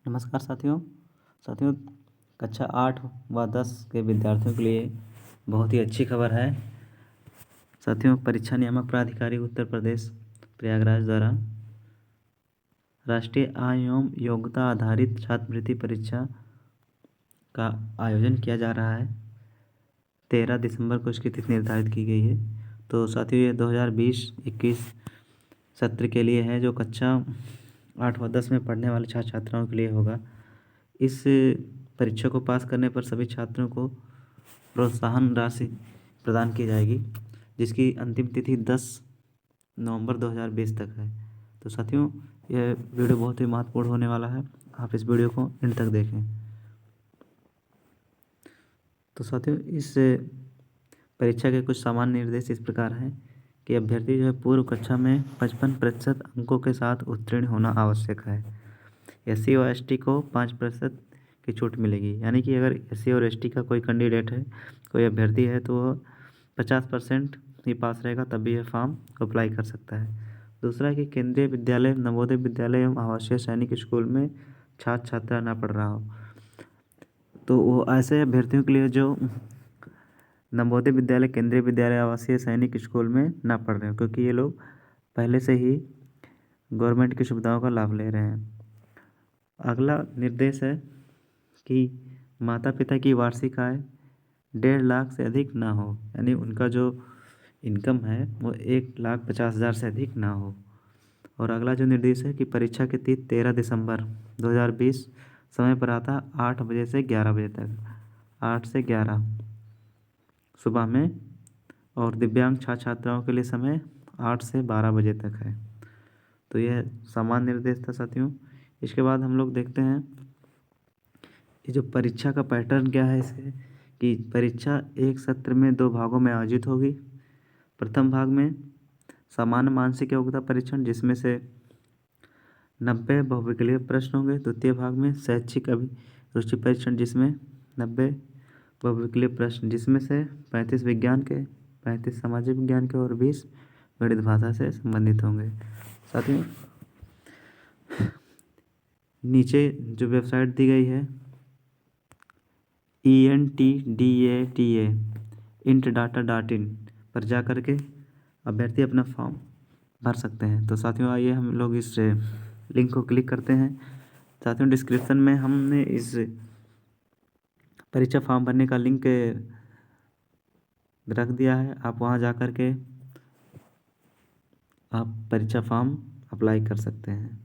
नमस्कार साथियों। साथियों, कक्षा 8 व 10 के विद्यार्थियों के लिए बहुत ही अच्छी खबर है। साथियों, परीक्षा नियामक प्राधिकारी उत्तर प्रदेश प्रयागराज द्वारा राष्ट्रीय आय एवं योग्यता आधारित छात्रवृत्ति परीक्षा का आयोजन किया जा रहा है। 13 दिसंबर को इसकी तिथि निर्धारित की गई है। तो साथियों, ये 2020-21 सत्र के लिए है, जो कक्षा 8 व 10 में पढ़ने वाले छात्र छात्राओं के लिए होगा। इस परीक्षा को पास करने पर सभी छात्रों को प्रोत्साहन राशि प्रदान की जाएगी, जिसकी अंतिम तिथि 10 नवंबर 2020 तक है। तो साथियों, यह वीडियो बहुत ही महत्वपूर्ण होने वाला है, आप इस वीडियो को एंड तक देखें। तो साथियों, इस परीक्षा के कुछ सामान्य निर्देश इस प्रकार हैं कि अभ्यर्थी जो है पूर्व कक्षा में 55% अंकों के साथ उत्तीर्ण होना आवश्यक है। SC और ST को 5% की छूट मिलेगी, यानी कि अगर SC और ST का कोई कैंडिडेट है, कोई अभ्यर्थी है, तो वह 50% ही पास रहेगा, तब भी यह फॉर्म अप्लाई कर सकता है। दूसरा है कि केंद्रीय विद्यालय, नवोदय विद्यालय एवं आवासीय सैनिक स्कूल में छात्र छात्रा ना पढ़ रहा हो, तो वो ऐसे अभ्यर्थियों के लिए जो नवोदय विद्यालय, केंद्रीय विद्यालय, आवासीय सैनिक स्कूल में ना पढ़ रहे हो, क्योंकि ये लोग पहले से ही गवर्नमेंट की सुविधाओं का लाभ ले रहे हैं। अगला निर्देश है कि माता पिता की वार्षिक आय 1.5 लाख से अधिक ना हो, यानी उनका जो इनकम है वो 1,50,000 से अधिक ना हो। और अगला जो निर्देश है कि परीक्षा की तिथि 13 दिसंबर 2020 समय पर आता 8 बजे से 11 बजे तक, 8 से 11 सुबह में, और दिव्यांग छात्र छात्राओं के लिए समय 8 से 12 बजे तक है। तो यह सामान्य निर्देश था साथियों। इसके बाद हम लोग देखते हैं ये जो परीक्षा का पैटर्न क्या है इसके, कि परीक्षा एक सत्र में 2 भागों में आयोजित होगी। प्रथम भाग में सामान्य मानसिक योग्यता परीक्षण, जिसमें से 90 बहुविकल्पीय प्रश्न होंगे। द्वितीय भाग में शैक्षिक अभिरुचि परीक्षण, जिसमें 90 बहुविकल्पीय प्रश्न, जिसमें से 35 विज्ञान के, 35 सामाजिक विज्ञान के और 20 गणित भाषा से संबंधित होंगे। साथियों, नीचे जो वेबसाइट दी गई है ENTDATA intdata.in पर जा कर के अभ्यर्थी अपना फॉर्म भर सकते हैं। तो साथियों, आइए हम लोग इस लिंक को क्लिक करते हैं। साथियों, डिस्क्रिप्शन में हमने इस परीक्षा फॉर्म भरने का लिंक रख दिया है, आप वहां जा कर के आप परीक्षा फॉर्म अप्लाई कर सकते हैं।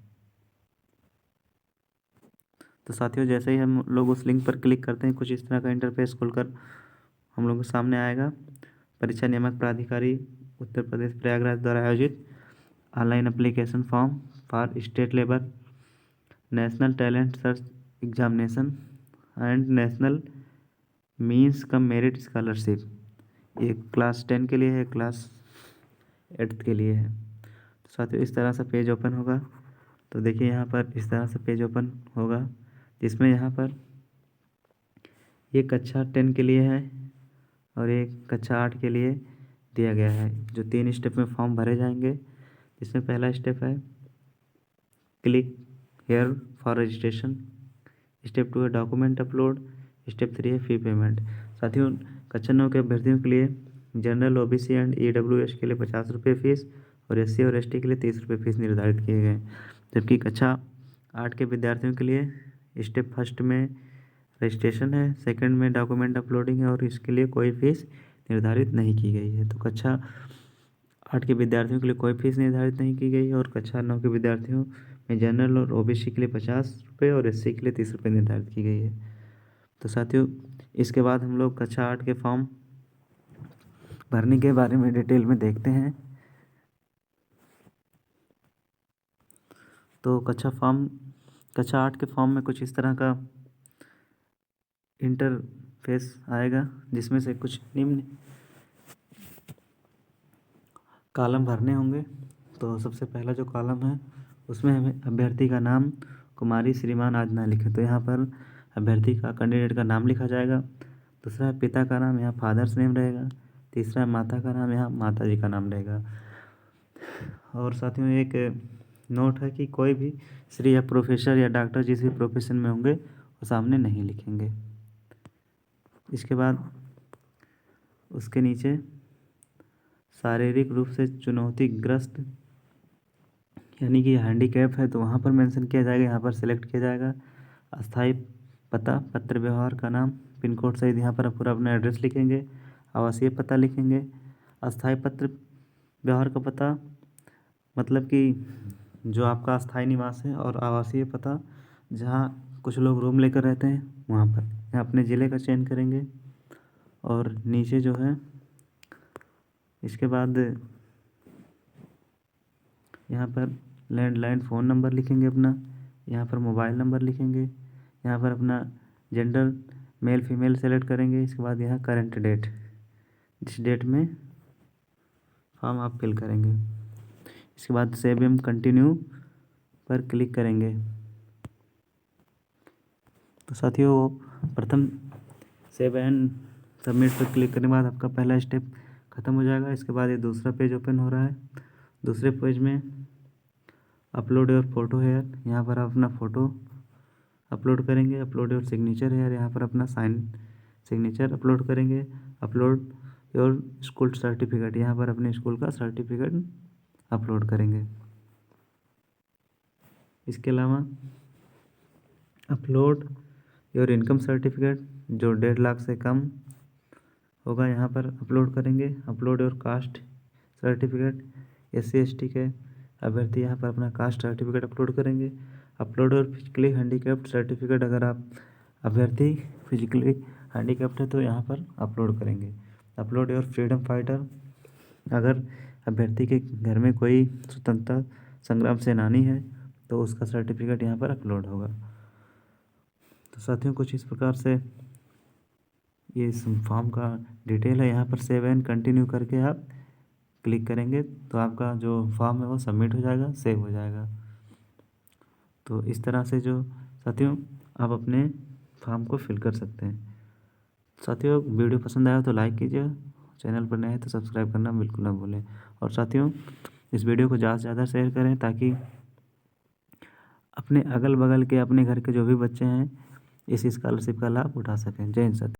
तो साथियों, जैसे ही हम लोग उस लिंक पर क्लिक करते हैं, कुछ इस तरह का इंटरफेस खुलकर हम लोग के सामने आएगा। परीक्षा नियामक प्राधिकारी उत्तर प्रदेश प्रयागराज द्वारा आयोजित online application form for state level national talent search examination and national means cum merit scholarship, ये क्लास 10 के लिए है, क्लास 8 के लिए है। तो साथियों, इस तरह से पेज ओपन होगा। तो देखिए, यहाँ पर इस तरह से पेज ओपन होगा, जिसमें यहाँ पर ये कक्षा 10 के लिए है और एक कक्षा 8 के लिए दिया गया है, जो 3 स्टेप में फॉर्म भरे जाएंगे। जिसमें पहला स्टेप है click here for registration, step 2 है डॉक्यूमेंट अपलोड, स्टेप 3 है फी पेमेंट। साथियों, कक्षा 9 के अभ्यर्थियों के लिए जनरल, OBC एंड EWS के लिए 50 रुपये फीस और SC और ST के लिए 30 रुपये फीस निर्धारित किए गए। जबकि कक्षा 8 के विद्यार्थियों के लिए स्टेप फर्स्ट में रजिस्ट्रेशन है, सेकंड में डॉक्यूमेंट अपलोडिंग है और इसके लिए कोई फीस निर्धारित नहीं की गई है। तो कक्षा 8 के विद्यार्थियों के लिए कोई फीस निर्धारित नहीं की गई है, और कक्षा 9 के विद्यार्थियों में जनरल और OBC के लिए 50 रुपये और SC के लिए 30 रुपये निर्धारित की गई है। तो साथियों, इसके बाद हम लोग कक्षा 8 के फॉर्म भरने के बारे में डिटेल में देखते हैं। तो कक्षा 8 के फॉर्म में कुछ इस तरह का इंटरफेस आएगा, जिसमें से कुछ निम्न कॉलम भरने होंगे। तो सबसे पहला जो कॉलम है, उसमें हमें अभ्यर्थी का नाम कुमारी श्रीमान आज ना लिखे, तो यहाँ पर अभ्यर्थी का, कैंडिडेट का नाम लिखा जाएगा। दूसरा है पिता का नाम, यहाँ फादर्स नेम रहेगा। तीसरा है माता का नाम, यहाँ माता जी का नाम रहेगा। और साथियों, एक नोट है कि कोई भी श्री या प्रोफेसर या डॉक्टर जिस भी प्रोफेशन में होंगे वो सामने नहीं लिखेंगे। इसके बाद उसके नीचे शारीरिक रूप से चुनौतीग्रस्त यानी कि हैंडीकैप है तो वहाँ पर मेंशन किया जाएगा, यहाँ पर सेलेक्ट किया जाएगा। अस्थाई पता, पत्र व्यवहार का नाम, पिन कोड सहित यहाँ पर आप पूरा अपना एड्रेस लिखेंगे, आवासीय पता लिखेंगे। अस्थाई पत्र व्यवहार का पता मतलब कि जो आपका अस्थाई निवास है, और आवासीय पता जहाँ कुछ लोग रूम लेकर रहते हैं वहाँ पर। यहाँ अपने ज़िले का चयन करेंगे और नीचे जो है इसके बाद यहाँ पर लैंडलाइन फ़ोन नंबर लिखेंगे अपना, यहाँ पर मोबाइल नंबर लिखेंगे, यहाँ पर अपना जेंडर मेल फीमेल सेलेक्ट करेंगे। इसके बाद यहाँ करंट डेट, जिस डेट में फॉर्म आप फिल करेंगे। इसके बाद सेव एंड कंटिन्यू पर क्लिक करेंगे। तो साथियों प्रथम सेव एंड सबमिट पर क्लिक करने के बाद आपका पहला स्टेप ख़त्म हो जाएगा। इसके बाद ये दूसरा पेज ओपन हो रहा है। दूसरे पेज में अपलोड योर फोटो हेयर, यहाँ पर आप अपना फ़ोटो अपलोड करेंगे। अपलोड योर सिग्नेचर हेयर, यहाँ पर अपना सिग्नेचर अपलोड करेंगे। अपलोड योर स्कूल सर्टिफिकेट, यहाँ पर अपने स्कूल का सर्टिफिकेट अपलोड करेंगे। इसके अलावा अपलोड योर इनकम सर्टिफिकेट, जो 1.5 लाख से कम होगा यहाँ पर अपलोड करेंगे। Upload your caste certificate, SC/ST के अभ्यर्थी यहाँ पर अपना कास्ट सर्टिफिकेट अपलोड करेंगे। Upload your physically handicapped certificate, अगर आप अभ्यर्थी फिजिकली हैंडीकैप्ड है तो यहाँ पर अपलोड करेंगे। अपलोड योर फ्रीडम फाइटर, अगर अभ्यर्थी के घर में कोई स्वतंत्रता संग्राम सेनानी है तो उसका सर्टिफिकेट यहाँ पर अपलोड होगा। तो साथियों कुछ इस प्रकार से ये इस फॉर्म का डिटेल है। यहाँ पर सेव एंड कंटिन्यू करके आप क्लिक करेंगे तो आपका जो फॉर्म है वो सबमिट हो जाएगा, सेव हो जाएगा। तो इस तरह से जो साथियों आप अपने फॉर्म को फिल कर सकते हैं। साथियों वीडियो पसंद आया तो लाइक कीजिए, चैनल पर नए हैं तो सब्सक्राइब करना बिल्कुल ना भूलें। और साथियों इस वीडियो को ज़्यादा से ज़्यादा शेयर करें ताकि अपने अगल बगल के, अपने घर के जो भी बच्चे हैं इस स्कॉलरशिप का लाभ उठा सकें। जय हिंद साथियों।